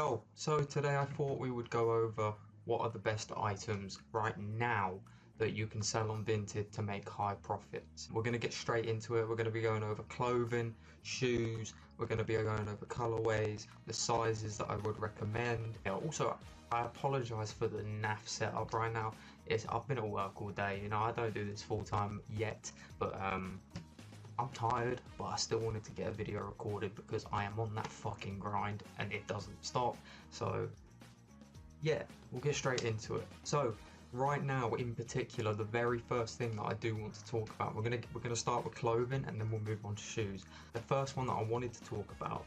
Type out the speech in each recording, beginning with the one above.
Yo, so today I thought we would go over what are the best items right now that you can sell on Vinted to make high profits. We're going to get straight into it. We're going to be going over clothing, shoes, we're going to be going over colorways, the sizes that I would recommend. Also, I apologize for the naff setup right now. I've been at work all day, I don't do this full time yet, but I'm tired, but I still wanted to get a video recorded because I am on that fucking grind and it doesn't stop. So yeah, we'll get straight into it. So right now in particular, the very first thing that I do want to talk about, we're gonna start with clothing and then we'll move on to shoes. The first one that I wanted to talk about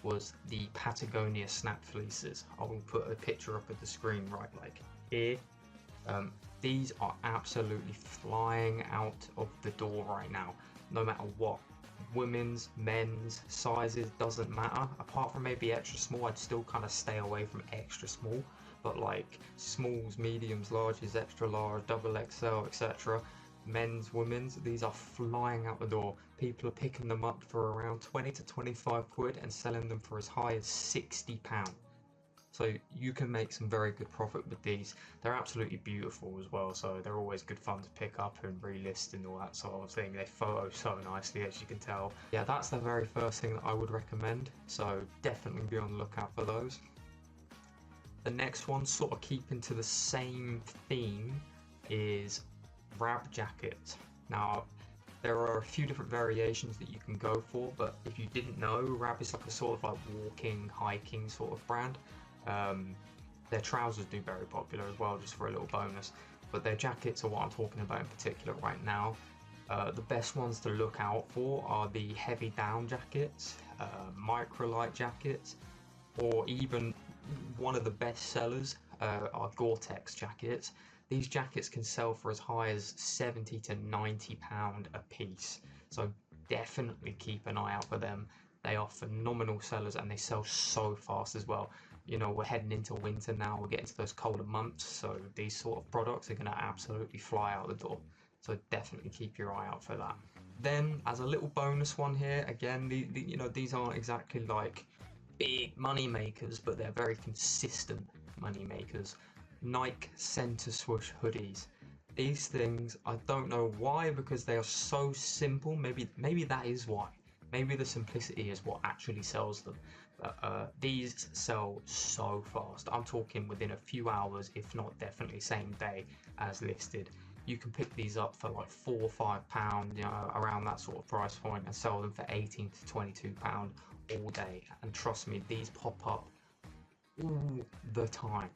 was the Patagonia snap fleeces. I will put a picture up at the screen right like here. These are absolutely flying out of the door right now, no matter what. Women's, men's, sizes, doesn't matter. Apart from maybe extra small, I'd still kind of stay away from extra small. But like smalls, mediums, larges, extra large, double XL, etc. Men's, women's, these are flying out the door. People are picking them up for around 20 to 25 quid and selling them for as high as £60. So you can make some very good profit with these. They're absolutely beautiful as well, so they're always good fun to pick up and relist and all that sort of thing. They photo so nicely, as you can tell. Yeah, that's the very first thing that I would recommend, so definitely be on the lookout for those. The next one, sort of keeping to the same theme, is rab jackets. Now, there are a few different variations that you can go for, but if you didn't know, Rab is like a sort of like walking, hiking sort of brand. Their trousers do very popular as well, just for a little bonus, but their jackets are what I'm talking about in particular right now. The best ones to look out for are the heavy down jackets, microlight jackets, or even one of the best sellers are Gore-Tex jackets. These jackets can sell for as high as £70 to £90 a piece, so definitely keep an eye out for them. They are phenomenal sellers and they sell so fast as well. We're heading into winter now, we're getting to those colder months, so these sort of products are going to absolutely fly out the door. So definitely keep your eye out for that. Then, as a little bonus one here, again, these aren't exactly like big money makers, but they're very consistent money makers. Nike Center Swoosh hoodies. These things, I don't know why, because they are so simple. Maybe that is why. Maybe the simplicity is what actually sells them. But these sell so fast. I'm talking within a few hours, if not definitely same day as listed. You can pick these up for like £4 or £5, around that sort of price point, and sell them for £18 to £22 all day. And trust me, these pop up all the time.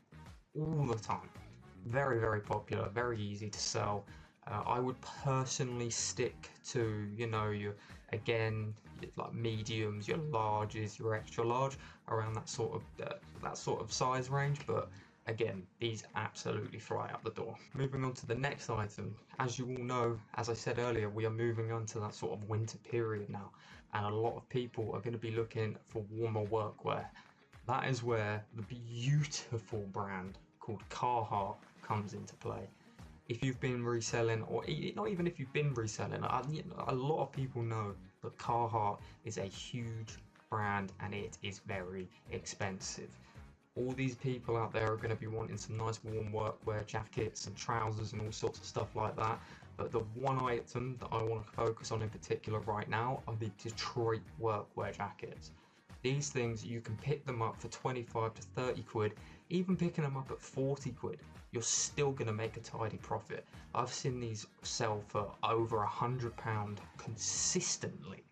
All the time. Very, very popular, very easy to sell. I would personally stick to, your, again, like mediums, your larges, your extra large, around that sort of size range. But again, these absolutely fly out the door. Moving on to the next item, as you all know, as I said earlier, we are moving on to that sort of winter period now, and a lot of people are going to be looking for warmer workwear. That is where the beautiful brand called Carhartt comes into play. If you've been reselling, or not even if you've been reselling, a lot of people know that Carhartt is a huge brand and it is very expensive. All these people out there are going to be wanting some nice warm workwear jackets and trousers and all sorts of stuff like that. But the one item that I want to focus on in particular right now are the Detroit workwear jackets. These things, you can pick them up for 25 to 30 quid, even picking them up at 40 quid, you're still going to make a tidy profit. I've seen these sell for over £100 consistently,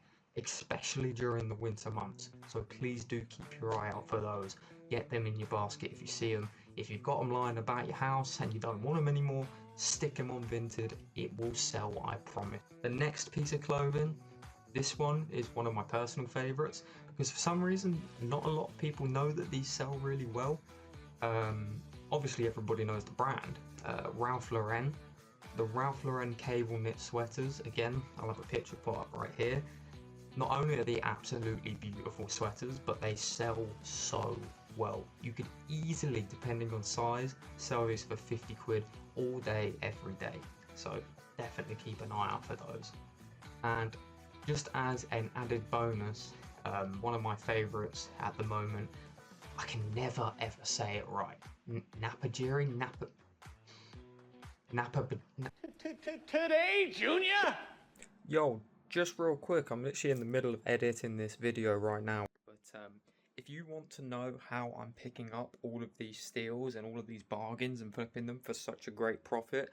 especially during the winter months. So please do keep your eye out for those. Get them in your basket if you see them. If you've got them lying about your house and you don't want them anymore, stick them on Vinted. It will sell, I promise. The next piece of clothing, this one is one of my personal favourites because for some reason not a lot of people know that these sell really well. Obviously everybody knows the brand, Ralph Lauren. The Ralph Lauren cable knit sweaters, again, I'll have a picture put up right here. Not only are they absolutely beautiful sweaters, but they sell so well. You could easily, depending on size, sell these for 50 quid all day, every day. So definitely keep an eye out for those. And just as an added bonus, one of my favourites at the moment I can never ever say it right. Napajiri? Today, Junior? Yo, just real quick, I'm literally in the middle of editing this video right now. But if you want to know how I'm picking up all of these steals and all of these bargains and flipping them for such a great profit,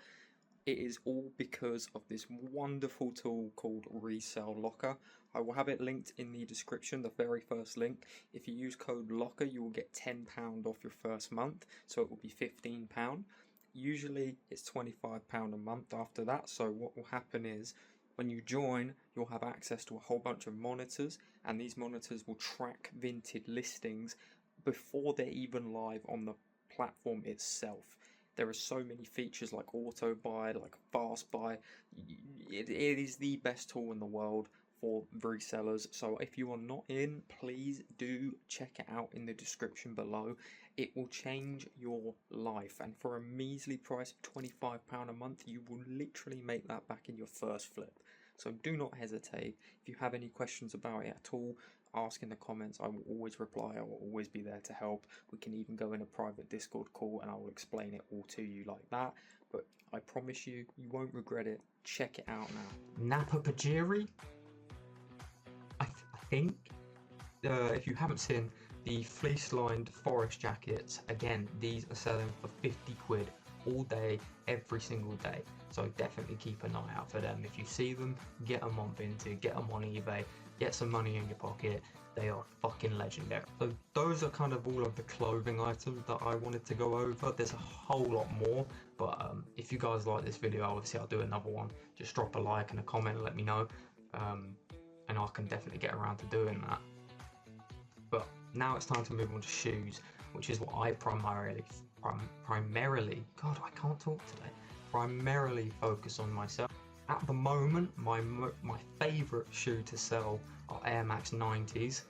it is all because of this wonderful tool called Resell Locker. I will have it linked in the description, the very first link. If you use code LOCKER, you will get £10 off your first month, so it will be £15. Usually it's £25 a month after that, so what will happen is when you join, you'll have access to a whole bunch of monitors, and these monitors will track Vinted listings before they're even live on the platform itself. There are so many features like auto buy, like fast buy. It is the best tool in the world for resellers. So if you are not in, please do check it out in the description below. It will change your life, and for a measly price of £25 a month, you will literally make that back in your first flip. So do not hesitate. If you have any questions about it at all, ask in the comments. I will always reply. I will always be there to help. We can even go in a private Discord call and I will explain it all to you like that. But I promise you, you won't regret it. Check it out now. Napapajiri? I think if you haven't seen the fleece lined forest jackets, again, these are selling for 50 quid all day, every single day. So definitely keep an eye out for them. If you see them, get them on Vinted, get them on eBay, get some money in your pocket. They are fucking legendary. So those are kind of all of the clothing items that I wanted to go over. There's a whole lot more, but if you guys like this video, obviously I'll do another one. Just drop a like and a comment and let me know, and I can definitely get around to doing that. But now it's time to move on to shoes, which is what I primarily, God, I can't talk today, primarily focus on myself. At the moment, my favourite shoe to sell are Air Max 90s.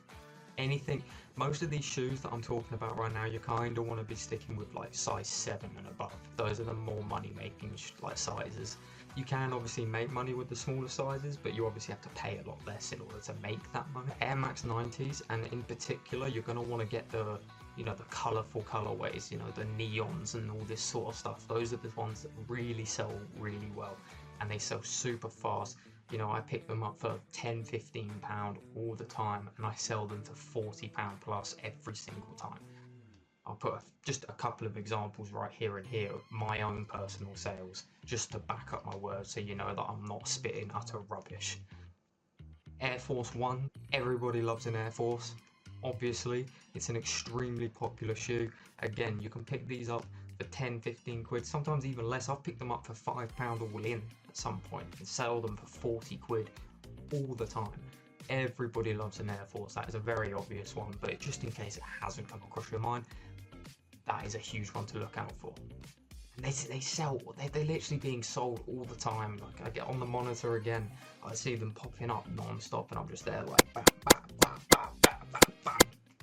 Most of these shoes that I'm talking about right now, you kind of want to be sticking with like size 7 and above. Those are the more money making like sizes. You can obviously make money with the smaller sizes, but you obviously have to pay a lot less in order to make that money. Air Max 90s, and in particular, you're going to want to get the the colourful colorways, the neons and all this sort of stuff. Those are the ones that really sell really well, and they sell super fast. I pick them up for £10–15 all the time, and I sell them for £40 plus every single time. I'll put just a couple of examples right here and here of my own personal sales, just to back up my words, so you know that I'm not spitting utter rubbish. Air Force One, everybody loves an Air Force. Obviously, it's an extremely popular shoe. Again, you can pick these up for 10–15 quid, sometimes even less. I've picked them up for £5 all in at some point and sell them for 40 quid all the time. Everybody loves an Air Force. That is a very obvious one, but just in case it hasn't come across your mind, that is a huge one to look out for. And they sell, they're literally being sold all the time. Like, I get on the monitor again, I see them popping up non-stop, and I'm just there like bam, bam, bam, bam, bam, bam, bam.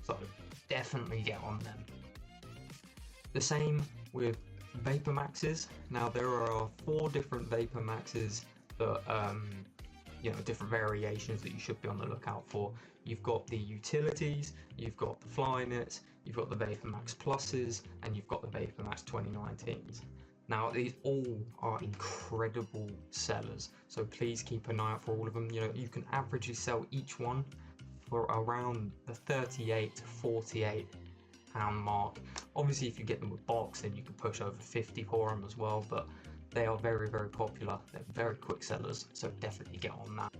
So definitely get on them. The same with Vapor Maxes. Now there are 4 different Vapor Maxes that different variations that you should be on the lookout for. You've got the utilities, you've got the Flyknits, you've got the Vapor Max Pluses, and you've got the Vapor Max 2019s. Now these all are incredible sellers, so please keep an eye out for all of them. You can averagely sell each one for around the 38 to 48 pound mark. Obviously if you get them with box, then you can push over 50 for them as well, but they are very, very popular. They're very quick sellers, so definitely get on that.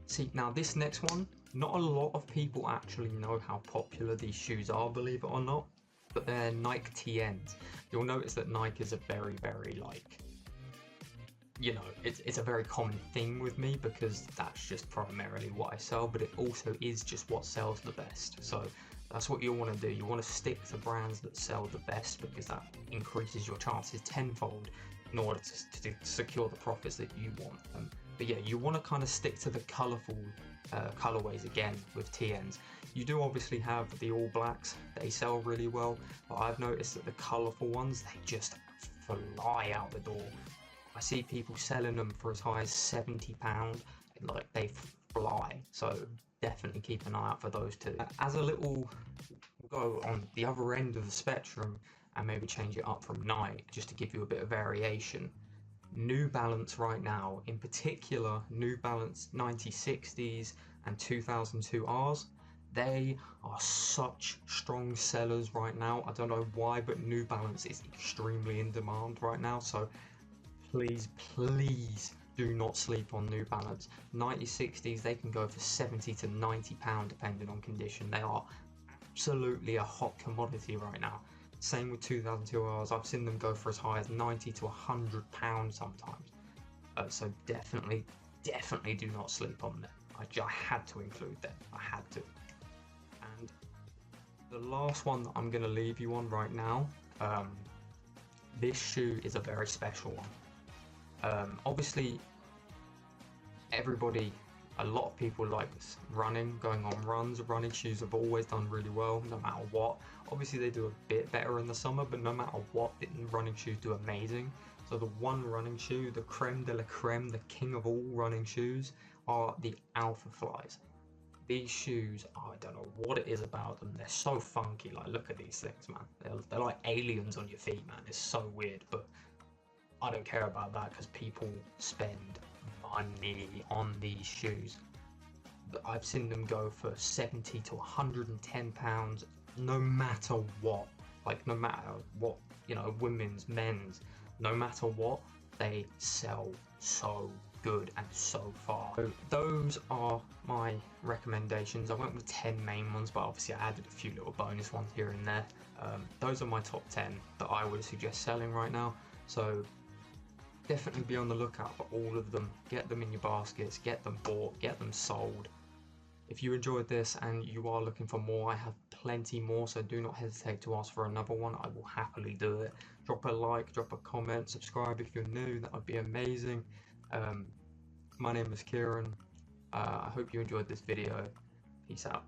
See, now this next one, not a lot of people actually know how popular these shoes are, believe it or not, but they're Nike TNs. You'll notice that Nike is a very, very it's a very common thing with me, because that's just primarily what I sell, but it also is just what sells the best. So that's what you want to do. You want to stick to brands that sell the best, because that increases your chances tenfold in order to secure the profits that you want. But yeah, you want to kind of stick to the colourful colourways again with TNs. You do obviously have the all blacks, they sell really well, but I've noticed that the colourful ones, they just fly out the door. I see people selling them for as high as £70, like they fly. So definitely keep an eye out for those too. As a little, we'll go on the other end of the spectrum and maybe change it up from Nike just to give you a bit of variation. New Balance right now, in particular New Balance 9060s and 2002Rs, they are such strong sellers right now. I don't know why, but New Balance is extremely in demand right now, so please, please do not sleep on New Balance. 9060s, they can go for 70 to 90 pound depending on condition. They are absolutely a hot commodity right now. Same with 2002Rs, I've seen them go for as high as 90 to 100 pounds sometimes. So definitely do not sleep on them. I had to include them, I had to. And the last one that I'm going to leave you on right now, this shoe is a very special one. Obviously, a lot of people like running, going on runs. Running shoes have always done really well, no matter what. Obviously, they do a bit better in the summer, but no matter what, running shoes do amazing. So the one running shoe, the creme de la creme, the king of all running shoes, are the Alpha Flies. These shoes, I don't know what it is about them. They're so funky. Like, look at these things, man. They're like aliens on your feet, man. It's so weird, but I don't care about that because people spend money on these shoes. I've seen them go for 70 to 110 pounds, no matter what. Like, no matter what, you know, women's, men's, no matter what, they sell so good and so far. So those are my recommendations. I went with 10 main ones, but obviously I added a few little bonus ones here and there. Those are my top 10 that I would suggest selling right now. So definitely be on the lookout for all of them. Get them in your baskets, get them bought, get them sold. If you enjoyed this and you are looking for more, I have plenty more, so do not hesitate to ask for another one. I will happily do it. Drop a like, drop a comment, subscribe if you're new, that would be amazing. My name is Kieran. I hope you enjoyed this video. Peace out.